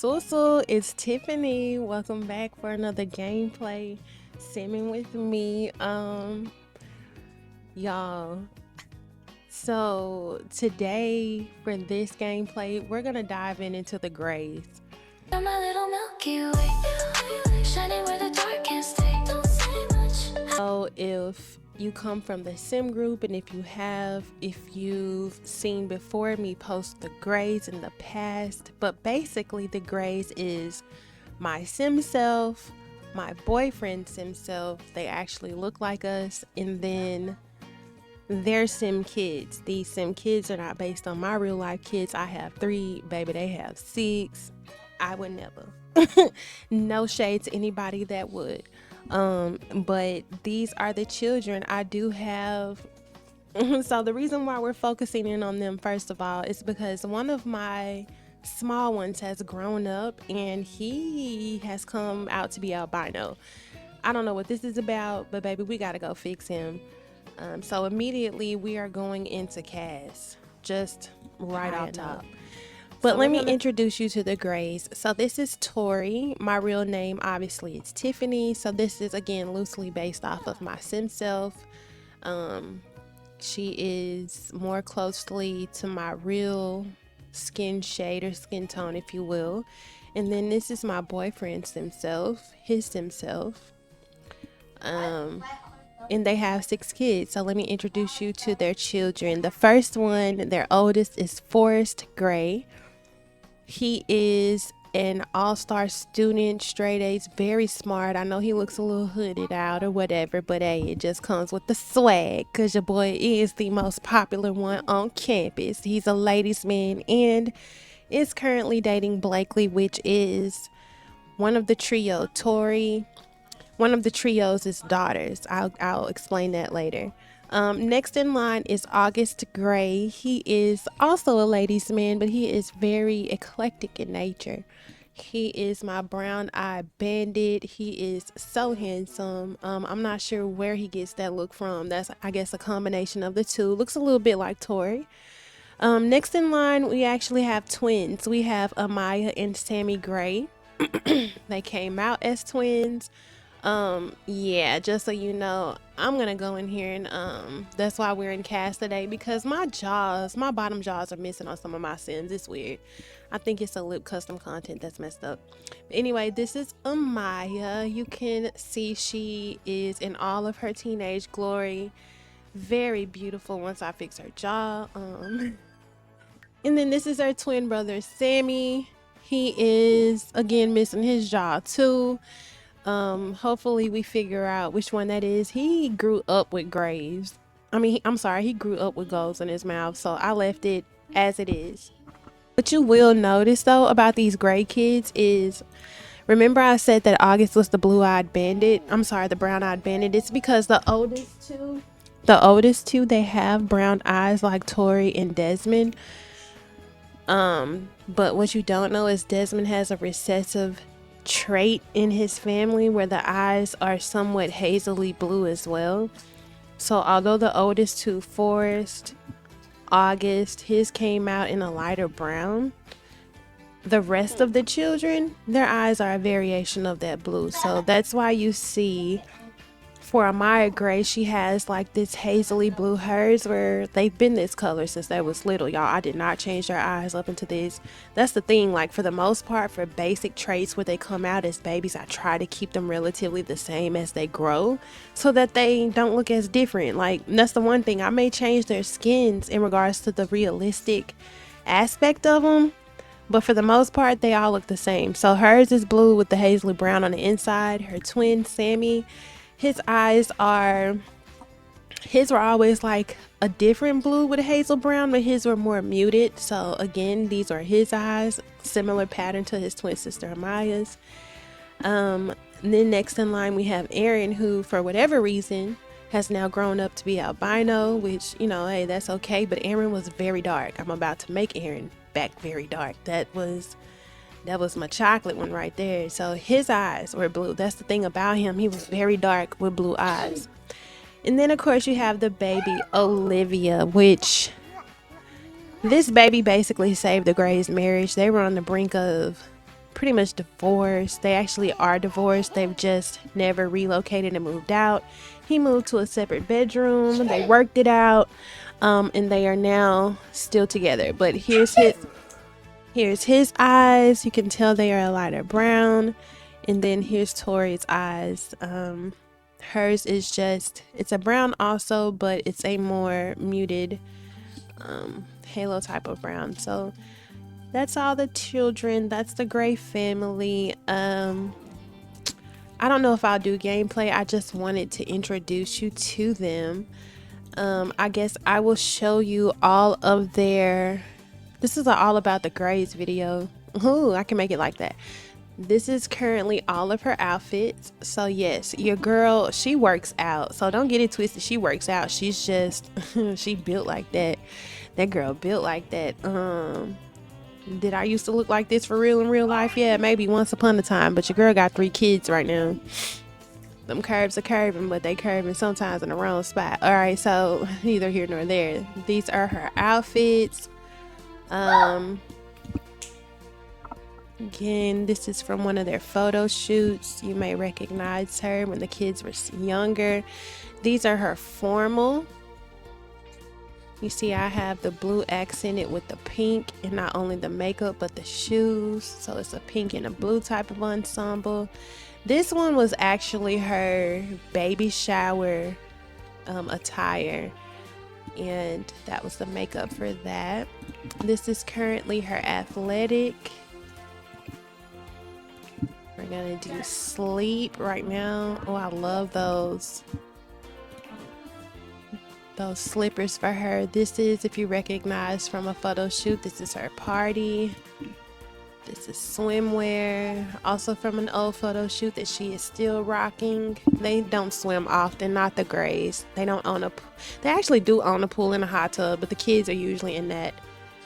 So, it's Tiffany. Welcome back for another gameplay. Simming with me. Y'all. So today for this gameplay, we're gonna dive into the grays. You're my little Milky Way, shining where the dark can't stay. Don't say much. So if you come from the sim group, and if you've seen before me post the grays in the past, but basically the grays is my sim self, my boyfriend sim self. They actually look like us, and then their sim kids. These sim kids are not based on my real life kids. I have 3, baby, they have 6. I would never. No shade to anybody that would. But these are the children I do have. So the reason why we're focusing in on them first of all is because one of my small ones has grown up and he has come out to be albino. I don't know what this is about, but baby, we gotta go fix him. So immediately we are going into CAS, just right off top. But let me introduce you to the grays. So this is Tori. My real name obviously is Tiffany. So this is again loosely based off of my sim self. She is more closely to my real skin shade or skin tone, if you will. And then this is my boyfriend's himself, his himself. And they have 6 kids. So let me introduce you to their children. The first one, their oldest, is Forrest Gray. He is an all-star student, straight A's, very smart. I know he looks a little hooded out or whatever, but hey, it just comes with the swag because your boy is the most popular one on campus. He's a ladies' man and is currently dating Blakely, which is one of the trio. Tori, one of the trio's is daughters. I'll explain that later. Next in line is August Gray. He is also a ladies' man, but he is very eclectic in nature. He is my brown-eyed bandit. He is so handsome. I'm not sure where he gets that look from. That's, I guess, a combination of the two. Looks a little bit like Tori. Next in line, we actually have twins. We have Amaya and Sammy Gray. They came out as twins. Yeah, just so you know, I'm gonna go in here and that's why we're in cast today, because my bottom jaws are missing on some of my sims. It's weird. I think it's a lip custom content that's messed up. But anyway, this is Amaya. You can see she is in all of her teenage glory. Very beautiful once I fix her jaw. And then this is her twin brother, Sammy. He is again missing his jaw too. Hopefully we figure out which one that is. He grew up with grays. I'm sorry, he grew up with golds in his mouth, so I left it as it is. What you will notice though about these gray kids is, remember I said that August was the blue-eyed bandit? I'm sorry, the brown-eyed bandit. It's because the oldest two, they have brown eyes like Tori and Desmond. But what you don't know is Desmond has a recessive trait in his family where the eyes are somewhat hazily blue as well. So although the oldest two, Forrest, August, his came out in a lighter brown, the rest of the children, their eyes are a variation of that blue. So that's why you see for Amaya Gray, she has like this hazily blue. Hers where they've been this color since they was little, y'all. I did not change their eyes up into this. That's the thing, like for the most part, for basic traits where they come out as babies, I try to keep them relatively the same as they grow so that they don't look as different. Like that's the one thing. I may change their skins in regards to the realistic aspect of them, but for the most part they all look the same. So hers is blue with the hazily brown on the inside. Her twin Sammy, his were always like a different blue with a hazel brown, but his were more muted. So again, these are his eyes, similar pattern to his twin sister Amaya's. Then next in line we have Aaron, who for whatever reason has now grown up to be albino, which, you know, hey, that's okay. But Aaron was very dark. I'm about to make Aaron back very dark. That was my chocolate one right there. So his eyes were blue. That's the thing about him. He was very dark with blue eyes. And then of course you have the baby Olivia, which this baby basically saved the Gray's marriage. They were on the brink of pretty much divorced. They actually are divorced. They've just never relocated and moved out. He moved to a separate bedroom. They worked it out, and they are now still together. But here's his eyes. You can tell they are a lighter brown. And then here's Tori's eyes. Hers is just, it's a brown also, but it's a more muted halo type of brown. So that's all the children. That's the Gray family. I don't know if I'll do gameplay. I just wanted to introduce you to them. I guess I will show you all of their, this is an all about the Grays video. Ooh, I can make it like that. This is currently all of her outfits. So yes, your girl, she works out. So don't get it twisted. She works out. She's just, she built like that. That girl built like that. Did I used to look like this for real in real life? Yeah, maybe once upon a time. But your girl got 3 kids right now. Them curves are curving, but they curving sometimes in the wrong spot. All right, so neither here nor there. These are her outfits. Again, this is from one of their photo shoots. You may recognize her when the kids were younger. These are her formal. You see I have the blue accented with the pink, and not only the makeup but the shoes. So it's a pink and a blue type of ensemble. This one was actually her baby shower attire, and that was the makeup for that. This is currently her athletic. We're gonna do sleep right now. Oh, I love those slippers for her. This is, if you recognize from a photo shoot, this is her party. This is swimwear, also from an old photo shoot that she is still rocking. They don't swim often, not the Grays. They don't own they actually do own a pool and a hot tub, but the kids are usually in that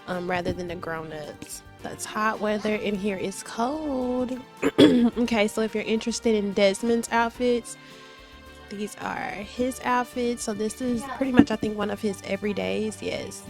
rather than the grown-ups. That's hot weather, and here is cold. Okay, so if you're interested in Desmond's outfits, these are his outfits. So this is pretty much, I think, one of his everydays. Yes.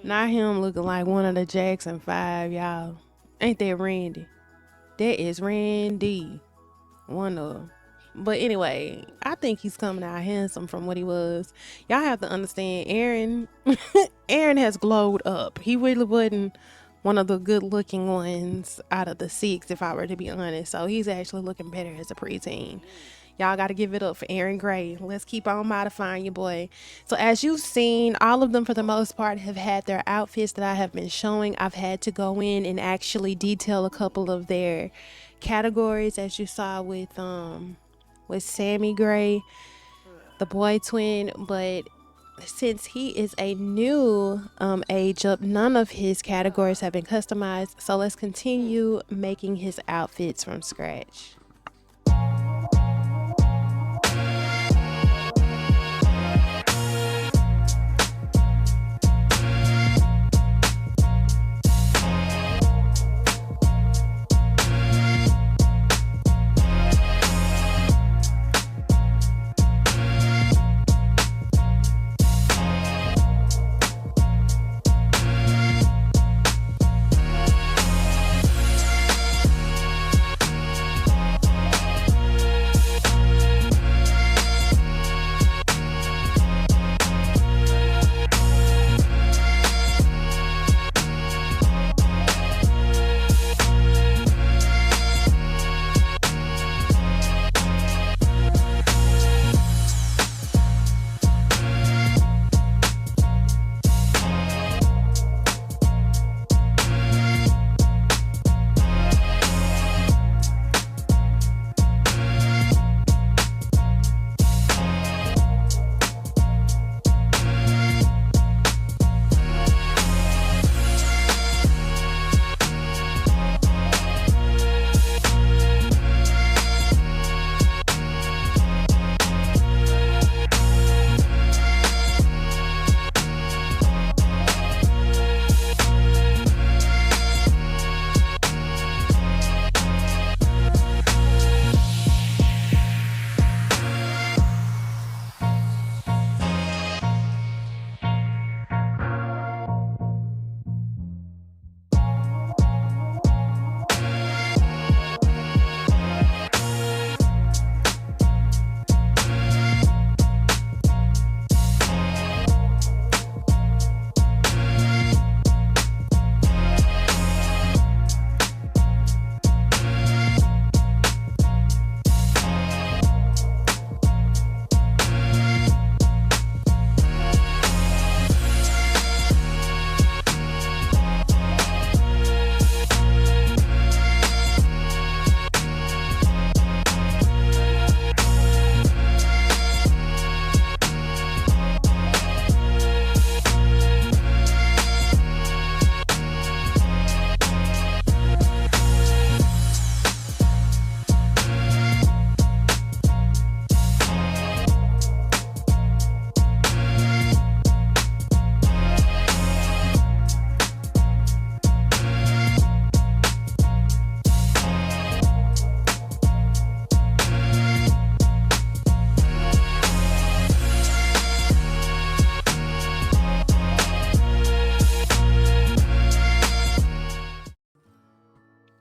Not him looking like one of the Jackson 5, y'all. Ain't that Randy? That is Randy. One of them. But anyway, I think he's coming out handsome from what he was. Y'all have to understand, Aaron. Aaron has glowed up. He really wasn't one of the good looking ones out of the six, if I were to be honest. So he's actually looking better as a preteen. Y'all got to give it up for Aaron Gray. Let's keep on modifying your boy. So as you've seen, all of them for the most part have had their outfits that I have been showing. I've had to go in and actually detail a couple of their categories, as you saw with Sammy Gray, the boy twin. But since he is a new age up, none of his categories have been customized. So let's continue making his outfits from scratch.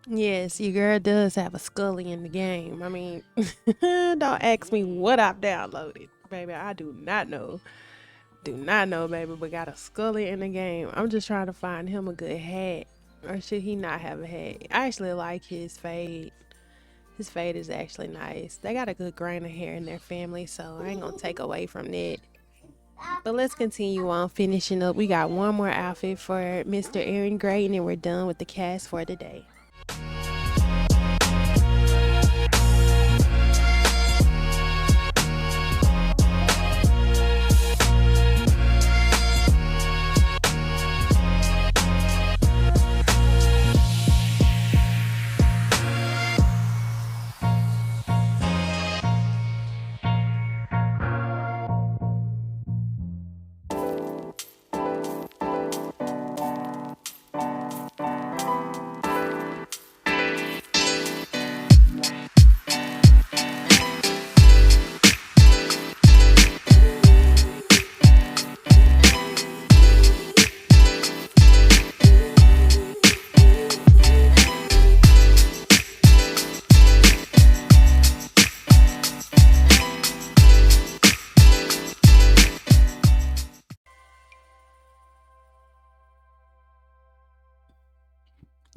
Yes, your girl does have a Scully in the game. I mean, don't ask me what I've downloaded, baby. I do not know. Do not know, baby, but got a Scully in the game. I'm just trying to find him a good hat. Or should he not have a hat? I actually like his fade. His fade is actually nice. They got a good grain of hair in their family, so I ain't gonna take away from that. But let's continue on finishing up. We got one more outfit for Mr. Aaron Gray, and then we're done with the cast for the day.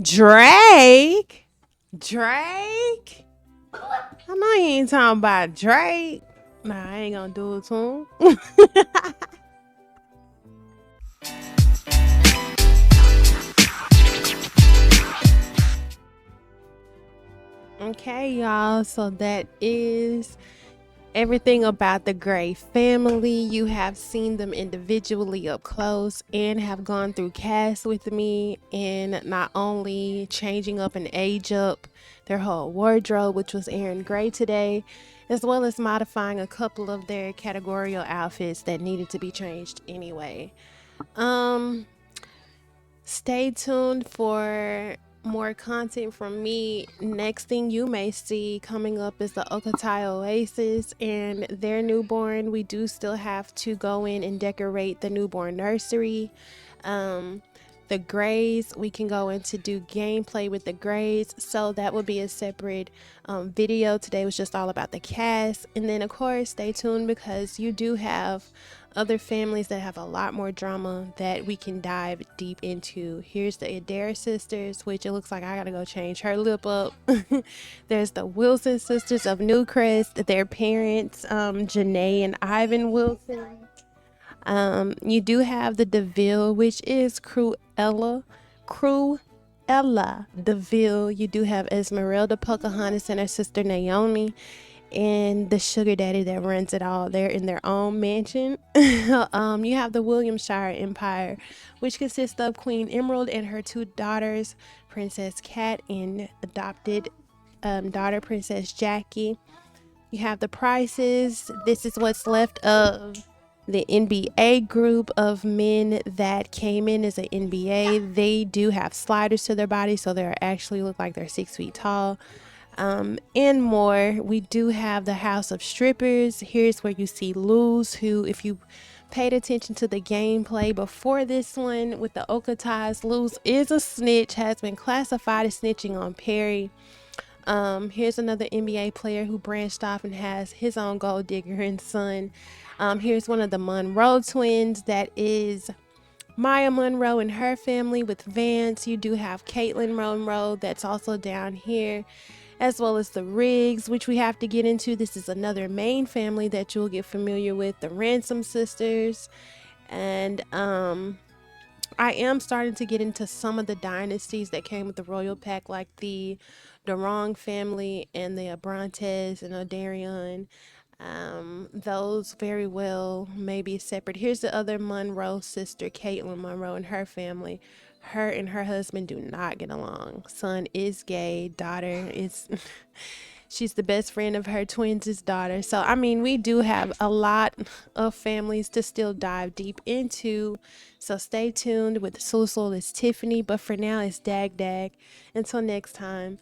Drake? Drake? I know you ain't talking about Drake. Nah, I ain't gonna do it to him. Okay, y'all. So that is everything about the Gray family. You have seen them individually up close and have gone through CAS with me, and not only changing up and age up their whole wardrobe, which was Aaron Gray today, as well as modifying a couple of their categorical outfits that needed to be changed anyway. Um, Stay tuned for more content from me. Next thing you may see coming up is the Okatai Oasis and their newborn. We do still have to go in and decorate the newborn nursery. Um, the Grays, we can go in to do gameplay with the Grays, so that will be a separate video. Today was just all about the cast, and then of course stay tuned because you do have other families that have a lot more drama that we can dive deep into. Here's the Adair sisters, which it looks like I gotta go change her lip up. There's the Wilson sisters of Newcrest, their parents, Janae and Ivan Wilson. You do have the DeVille, which is Cruella DeVille. You do have Esmeralda Pocahontas and her sister Naomi, and the sugar daddy that runs it all. They're in their own mansion. You have the Williamshire Empire, which consists of Queen Emerald and her two daughters, Princess Cat and adopted daughter Princess Jackie. You have the Prices. This is what's left of the NBA group of men that came in as an NBA. They do have sliders to their body, so they actually look like they're 6 feet tall. And more. We do have the House of Strippers. Here's where you see Luz, who, if you paid attention to the gameplay before this one with the Okatais, Luz is a snitch, has been classified as snitching on Perry. Here's another NBA player who branched off and has his own gold digger and son. Here's one of the Monroe twins, that is Maya Monroe and her family with Vance. You do have Caitlin Monroe that's also down here, as well as the Riggs, which we have to get into. This is another main family that you'll get familiar with, the Ransom sisters. And I am starting to get into some of the dynasties that came with the royal pack, like the Durong family and the Abrantes and Odarion. Those very well may be separate. Here's the other Monroe sister, Caitlin Monroe, and her family. Her and her husband do not get along. Son is gay, daughter is she's the best friend of her twins' daughter. So I mean, we do have a lot of families to still dive deep into. So stay tuned. With Sul is Tiffany, but for now it's Dag Dag. Until next time.